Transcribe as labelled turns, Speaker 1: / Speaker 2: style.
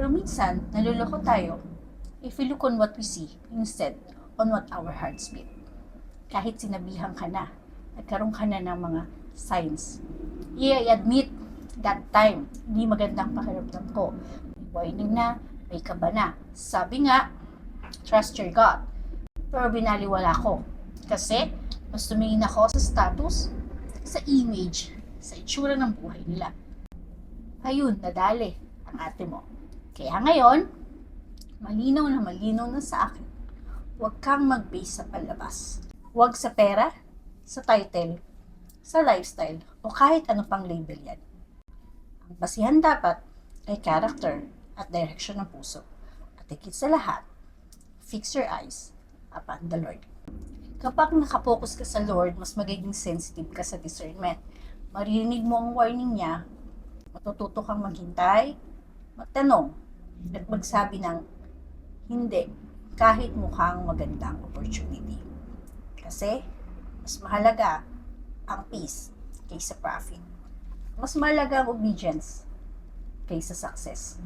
Speaker 1: Pero minsan, naluloko tayo if we look on what we see instead on what our hearts beat. Kahit sinabihan ka na, nagkaroon ka na ng mga signs. I admit that time, hindi magandang pakiramdam ko. May warning na, may kaba na. Sabi nga, trust your gut. Pero binaliwala ko. Kasi, mas tumingin ako sa status, sa image, sa itsura ng buhay nila. Ayun, nadali ang ate mo. Kaya ngayon, malinaw na sa akin, huwag kang mag-base sa palabas. Huwag sa pera, sa title, sa lifestyle, o kahit ano pang label yan. Ang basihan dapat ay character at direction ng puso. At higit sa lahat, fix your eyes upon the Lord. Kapag nakapokus ka sa Lord, mas magiging sensitive ka sa discernment. Maririnig mo ang warning niya, matututo kang maghintay, magtanong, at magsabi ng hindi, kahit mukhang magandang opportunity. Kasi, mas mahalaga ang peace kaysa profit. Mas mahalaga ang obedience kaysa success.